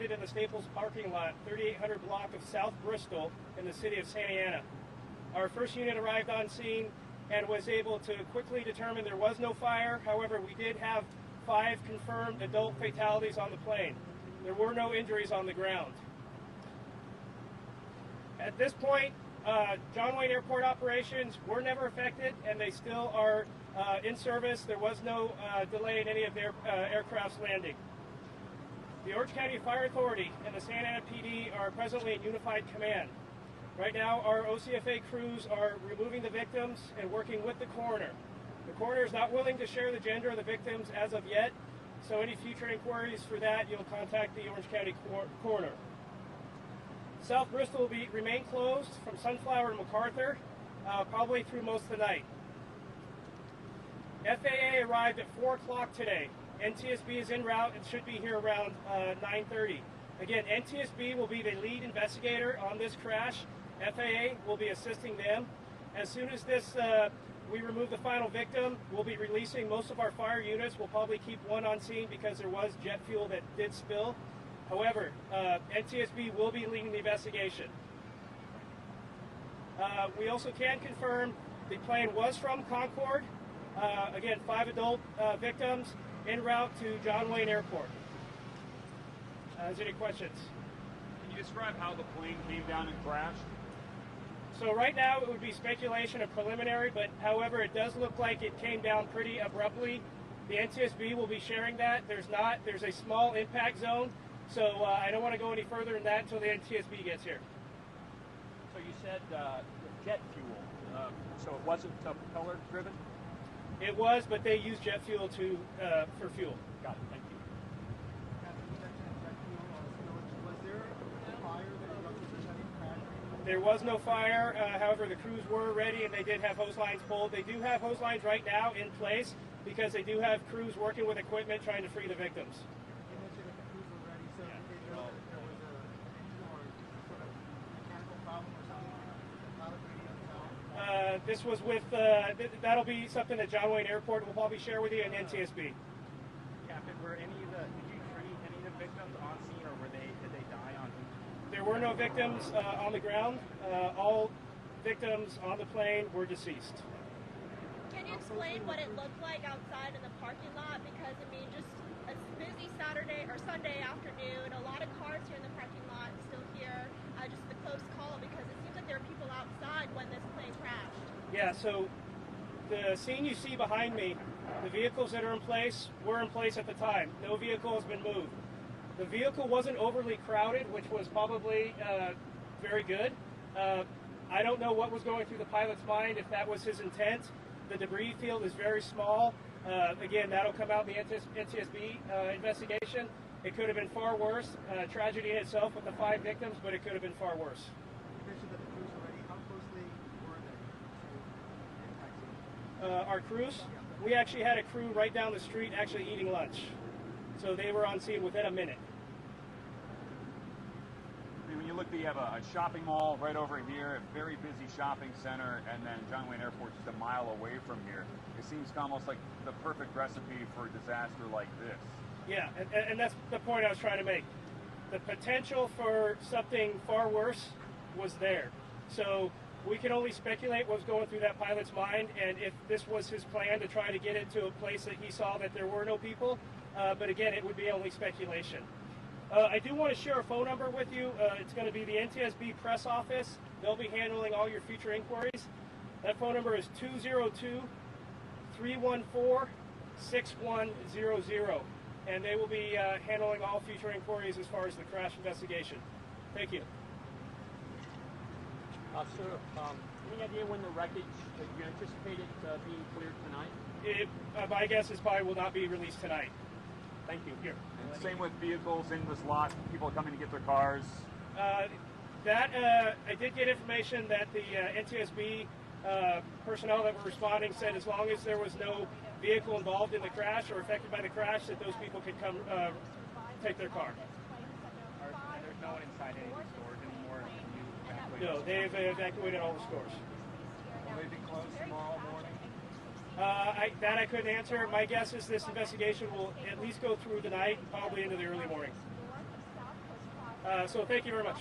in the Staples parking lot, 3800 block of South Bristol in the city of Santa Ana. Our first unit arrived on scene and was able to quickly determine there was no fire. However, we did have 5 confirmed adult fatalities on the plane. There were no injuries on the ground. At this point, John Wayne Airport operations were never affected, and they still are in service. There was no delay in any of their aircraft's landing. The Orange County Fire Authority and the Santa Ana PD are presently in unified command. Right now, our OCFA crews are removing the victims and working with the coroner. The coroner is not willing to share the gender of the victims as of yet, so any future inquiries for that, you'll contact the Orange County coroner. South Bristol will remain closed from Sunflower to MacArthur, probably through most of the night. FAA arrived at 4 o'clock today. NTSB is en route and should be here around 9:30. Again, NTSB will be the lead investigator on this crash. FAA will be assisting them. As soon as we remove the final victim, we'll be releasing most of our fire units. We'll probably keep one on scene because there was jet fuel that did spill. However, NTSB will be leading the investigation. We also can confirm the plane was from Concord. Again, 5 adult victims en route to John Wayne Airport. Is there any questions? Can you describe how the plane came down and crashed? So right now it would be speculation and preliminary, but however it does look like it came down pretty abruptly. The NTSB will be sharing that. There's a small impact zone, so I don't want to go any further than that until the NTSB gets here. So you said jet fuel, so it wasn't propeller driven? It was, but they use jet fuel for fuel. Got it, thank you. There was no fire, however the crews were ready and they did have hose lines pulled. They do have hose lines right now in place because they do have crews working with equipment trying to free the victims. This was with, that'll be something that John Wayne Airport will probably share with you and NTSB. Captain, did you treat any of the victims on scene or did they die on scene? There were no victims on the ground. All victims on the plane were deceased. Can you explain what it looked like outside in the parking lot? Because, I mean, just a busy Saturday or Sunday afternoon, a lot of cars here in the parking lot, still here, just the close call because it seems like there were people outside when this plane crashed. Yeah, so the scene you see behind me, the vehicles that are in place were in place at the time. No vehicle has been moved. The vehicle wasn't overly crowded, which was probably very good. I don't know what was going through the pilot's mind, if that was his intent. The debris field is very small. Again, that'll come out in the NTSB investigation. It could have been far worse. Tragedy in itself with the 5 victims, but it could have been far worse. You mentioned that the crews already. How closely were they to the impact? Our crews? We actually had a crew right down the street actually eating lunch. So they were on scene within a minute. I mean, when you look, you have a shopping mall right over here, a very busy shopping center, and then John Wayne Airport just a mile away from here. It seems almost like the perfect recipe for a disaster like this. Yeah, and that's the point I was trying to make. The potential for something far worse was there. So we can only speculate what's going through that pilot's mind, and if this was his plan to try to get it to a place that he saw that there were no people. But again, it would be only speculation. I do want to share a phone number with you. It's going to be the NTSB press office. They'll be handling all your future inquiries. That phone number is 202-314-6100. And they will be handling all future inquiries as far as the crash investigation. Thank you. Sir, any idea when the wreckage you anticipated being cleared tonight? My guess is probably will not be released tonight. Thank you. Here. And same with vehicles in this lot, people coming to get their cars. I did get information that the NTSB personnel that were responding said as long as there was no vehicle involved in the crash or affected by the crash, that those people could come take their car. There's no one inside any of the stores anymore? No, they've evacuated all the stores. Will they be closed tomorrow morning? I couldn't answer. My guess is this investigation will at least go through tonight, probably into the early morning. So thank you very much.